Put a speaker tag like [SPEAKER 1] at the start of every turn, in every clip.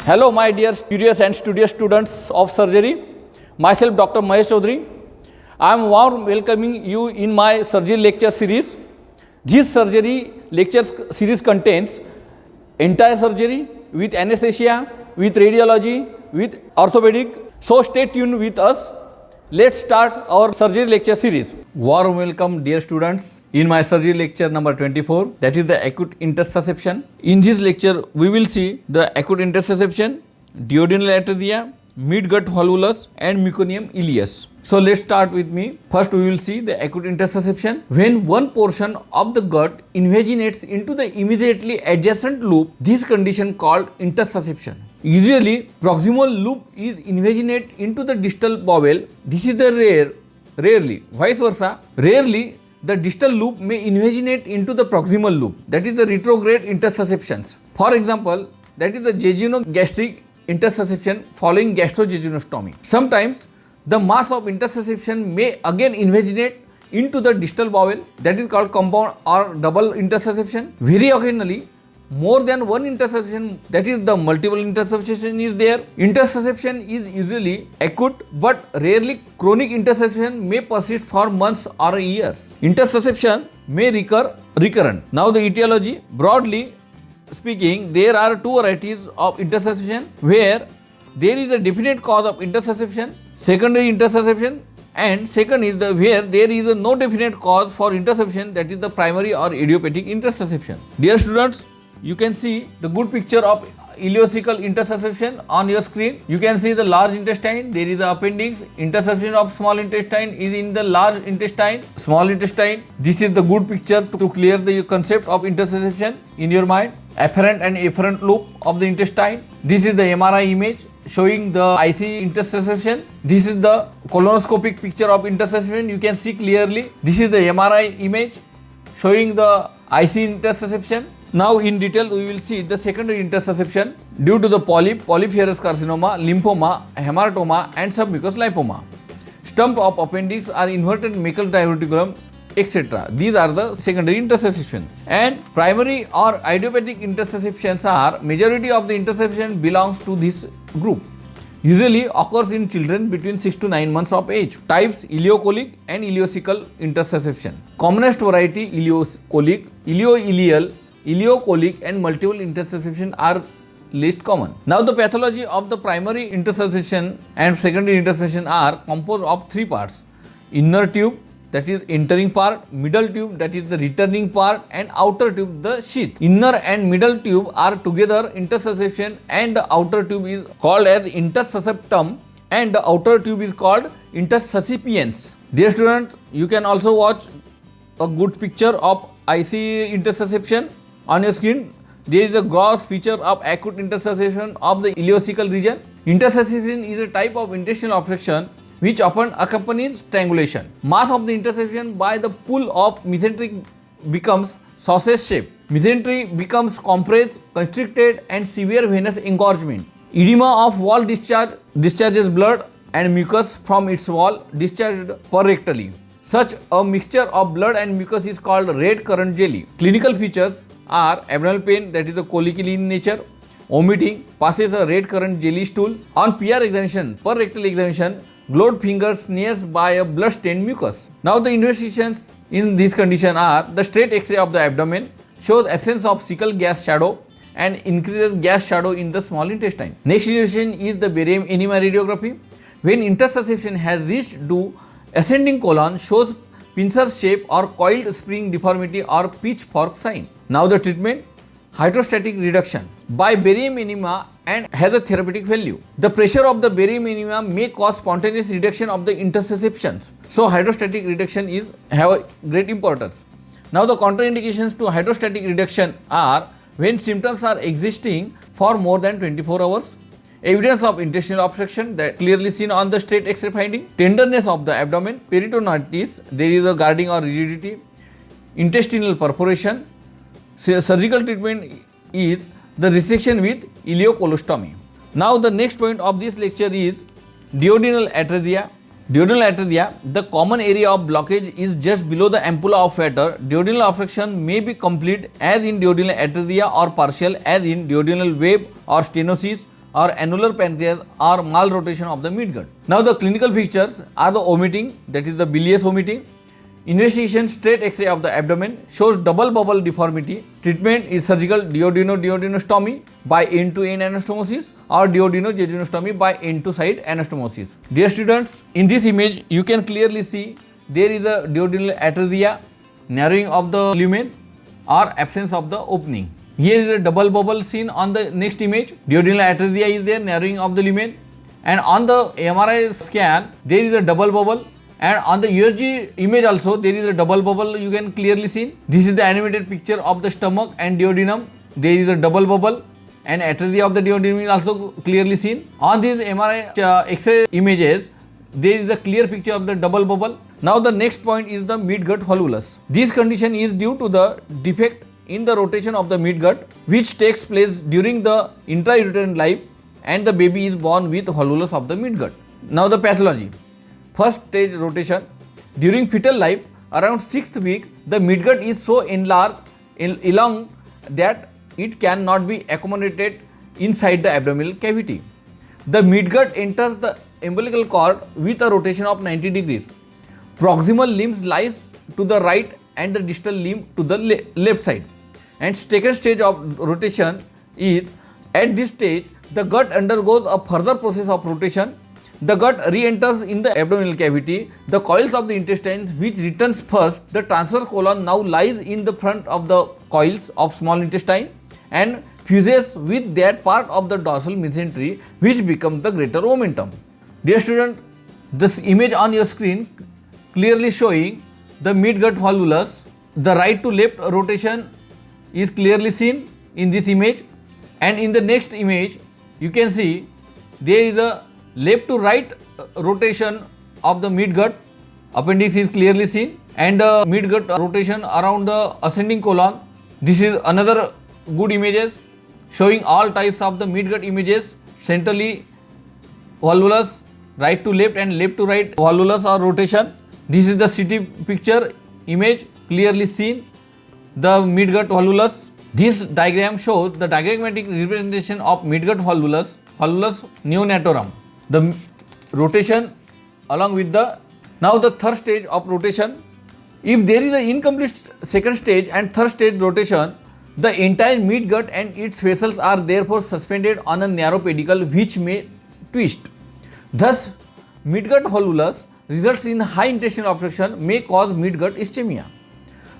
[SPEAKER 1] Hello, my dear curious and studious students of surgery. Myself, Dr. Mahesh Chaudhary. I am warm welcoming you in my surgery lecture series. This surgery lecture series contains entire surgery with anesthesia, with radiology, with orthopedic. So stay tuned with us. Let's start our surgery lecture series. Warm welcome, dear students, in my surgery lecture number 24, that is the acute intersusception. In this lecture, we will see the acute intersusception, duodenal atresia, mid-gut volvulus and meconium ileus. So let's start with me. First we will see the acute intersusception. When one portion of the gut invaginates into the immediately adjacent loop, this condition called intersusception. Usually proximal loop is invaginate into the distal bowel. This is the rarely. Vice versa, rarely the distal loop may invaginate into the proximal loop. That is the retrograde intersusceptions. For example, that is the jejunogastric intersusception following gastrojejunostomy. Sometimes the mass of intersusception may again invaginate into the distal bowel. That is called compound or double intersusception. Very occasionally, more than one intersusception, that is the multiple intersusception is there. Intersusception is usually acute but rarely chronic. Intersusception may persist for months or years. Intersusception may recur recurrent. Now the etiology, broadly speaking, there are two varieties of intersusception where there is a definite cause of intersusception, secondary intersusception, and second is the where there is a no definite cause for intersusception, that is the primary or idiopathic intersusception. Dear students, you can see the good picture of ileocecal intersusception on your screen. You can see the large intestine, there is the appendix, intersusception of small intestine is in the large intestine, small intestine. This is the good picture to clear the concept of intersusception in your mind. Afferent and efferent loop of the intestine. This is the MRI image showing the IC intersusception. This is the colonoscopic picture of intersusception. You can see clearly. This is the MRI image showing the IC intersusception. Now in detail we will see the secondary intersusception due to the polyp, polypharous carcinoma, lymphoma, hematoma and submucous lipoma. Stump of appendix or inverted mecal diverticulum, etc. These are the secondary intersusception. And primary or idiopathic intersusceptions are majority of the intersusception belongs to this group. Usually occurs in children between 6 to 9 months of age. Types ileocolic and ileocecal intersusception. Commonest variety ileocolic, ileoileal, ileocolic and multiple intersusception are least common. Now the pathology of the primary intersusception and secondary intersusception are composed of three parts: inner tube, that is entering part, middle tube, that is the returning part, and outer tube, the sheath. Inner and middle tube are together intersusception and the outer tube is called as intersusceptum and the outer tube is called intersuscipiens. Dear student, you can also watch a good picture of IC intersusception on your screen. There is a gross feature of acute intersusception of the ileocecal region. Intersusception is a type of intestinal obstruction which often accompanies strangulation. Mass of the intersusception by the pull of mesentery becomes sausage shape. Mesentery becomes compressed, constricted and severe venous engorgement. Edema of wall discharges blood and mucus from its wall discharged perrectally. Such a mixture of blood and mucus is called red currant jelly. Clinical features are abdominal pain, that is the colical in nature, vomiting, passes a red currant jelly stool. On PR examination, per rectal examination, gloved fingers smears by a blood stained mucus. Now the investigations in this condition are the straight X-ray of the abdomen shows absence of cecal gas shadow and increases gas shadow in the small intestine. Next investigation is the barium enema radiography. When intersusception has reached to ascending colon, shows pincer shape or coiled spring deformity or pitchfork sign. Now the treatment, hydrostatic reduction by barium enema and has a therapeutic value. The pressure of the barium enema may cause spontaneous reduction of the intersusceptions. So hydrostatic reduction have a great importance. Now the contraindications to hydrostatic reduction are when symptoms are existing for more than 24 hours, evidence of intestinal obstruction that clearly seen on the straight X-ray finding, tenderness of the abdomen, peritonitis, there is a guarding or rigidity, intestinal perforation. Surgical treatment is the resection with ileocolostomy. Now the next point of this lecture is duodenal atresia. Duodenal atresia, the common area of blockage is just below the ampulla of Vater. Duodenal obstruction may be complete as in duodenal atresia or partial as in duodenal web or stenosis or annular pancreas or malrotation of the midgut. Now the clinical features are the omitting, that is the bilious omitting. Investigation straight X-ray of the abdomen shows double bubble deformity. Treatment is surgical duodenostoma by end-to-end anastomosis or duodenojejunectomy by end-to-side anastomosis. Dear students, in this image you can clearly see there is a duodenal atresia, narrowing of the lumen or absence of the opening. Here is a double bubble seen on the next image. Duodenal atresia is there, narrowing of the lumen, and on the MRI scan there is a double bubble. And on the USG image also there is a double bubble you can clearly see. This is the animated picture of the stomach and duodenum. There is a double bubble and atresia of the duodenum is also clearly seen. On these MRI X-ray images there is a clear picture of the double bubble. Now the next point is the midgut volvulus. This condition is due to the defect in the rotation of the midgut which takes place during the intrauterine life, and the baby is born with volvulus of the midgut. Now the pathology. First stage rotation. During fetal life, around 6th week, the midgut is so enlarged, long that it cannot be accommodated inside the abdominal cavity. The midgut enters the umbilical cord with a rotation of 90 degrees. Proximal limbs lies to the right and the distal limb to the left side. And second stage of rotation is, at this stage, the gut undergoes a further process of rotation. The gut re-enters in the abdominal cavity. The coils of the intestine which returns first, the transverse colon now lies in the front of the coils of small intestine and fuses with that part of the dorsal mesentery which becomes the greater omentum. Dear student, this image on your screen clearly showing the midgut volvulus. The right to left rotation is clearly seen in this image, and in the next image you can see there is a left to right rotation of the midgut. Appendix is clearly seen, and midgut rotation around the ascending colon. This is another good images showing all types of the midgut images. Centrally volvulus, right to left and left to right volvulus or rotation. This is the CT picture image clearly seen the midgut volvulus. This diagram shows the diagrammatic representation of midgut volvulus neonatorum. The rotation along with the, now the third stage of rotation. If there is an incomplete second stage and third stage rotation, the entire midgut and its vessels are therefore suspended on a narrow pedicle which may twist. Thus, midgut volvulus results in high intestinal obstruction, may cause midgut ischemia.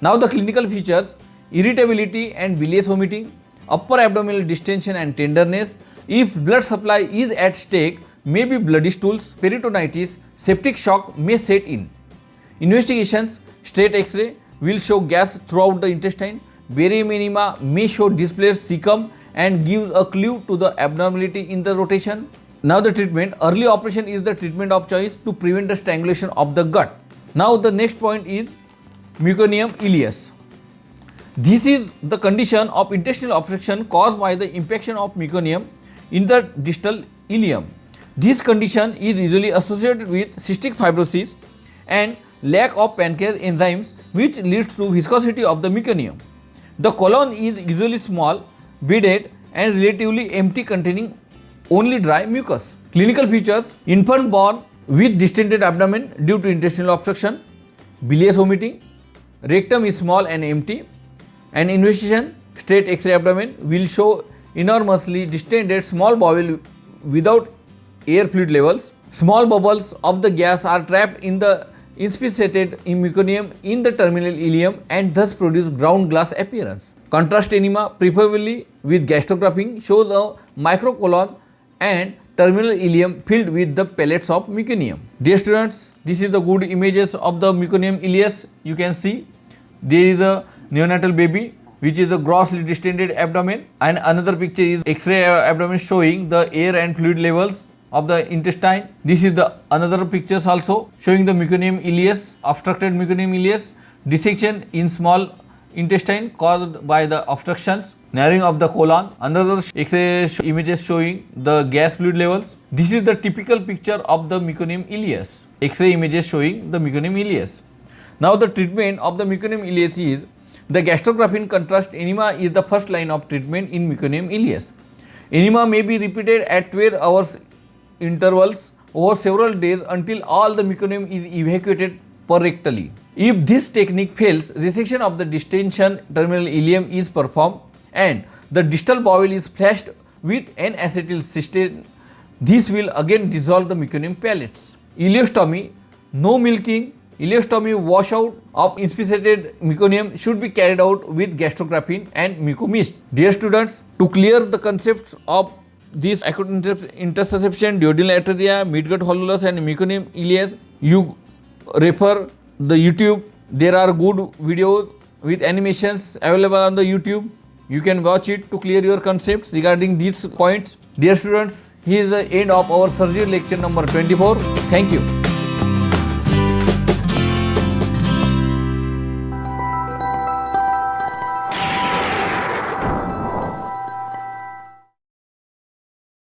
[SPEAKER 1] Now the clinical features: irritability and bilious vomiting, upper abdominal distension and tenderness. If blood supply is at stake, may be bloody stools, peritonitis, septic shock may set in. Investigations: straight X-ray will show gas throughout the intestine. Barium enema may show displaced cecum and gives a clue to the abnormality in the rotation. Now the treatment: early operation is the treatment of choice to prevent the strangulation of the gut. Now the next point is meconium ileus. This is the condition of intestinal obstruction caused by the impaction of meconium in the distal ileum. This condition is usually associated with cystic fibrosis and lack of pancreas enzymes, which leads to viscosity of the meconium. The colon is usually small, beaded and relatively empty, containing only dry mucus. Clinical features: infant born with distended abdomen due to intestinal obstruction, bilious vomiting, rectum is small and empty. An investigation: straight X-ray abdomen will show enormously distended small bowel without air fluid levels. Small bubbles of the gas are trapped in the inspissated meconium in the terminal ileum and thus produce ground glass appearance. Contrast enema, preferably with gastrography, shows a microcolon and terminal ileum filled with the pellets of meconium. Dear students, this is the good images of the meconium ileus. You can see there is a neonatal baby which is a grossly distended abdomen, and another picture is X-ray abdomen showing the air and fluid levels of the intestine. This is the another pictures also showing the meconium ileus, obstructed meconium ileus, dissection in small intestine caused by the obstructions, narrowing of the colon. Another X-ray images showing the gas fluid levels. This is the typical picture of the meconium ileus. X-ray images showing the meconium ileus. Now the treatment of the meconium ileus is the gastrographin contrast enema is the first line of treatment in meconium ileus. Enema may be repeated at 12 hours intervals over several days until all the meconium is evacuated rectally. If this technique fails, resection of the distension terminal ileum is performed and the distal bowel is flashed with N-acetylcysteine. This will again dissolve the meconium pellets. Ileostomy, no milking. Ileostomy washout of inspissated meconium should be carried out with gastrografin and mucomist. Dear students, to clear the concepts of this acute interception, duodenal atresia, midgut hollowness and meconium ileus, you refer the YouTube. There are good videos with animations available on the YouTube. You can watch it to clear your concepts regarding these points. Dear students, here is the end of our surgery lecture number 24. Thank you.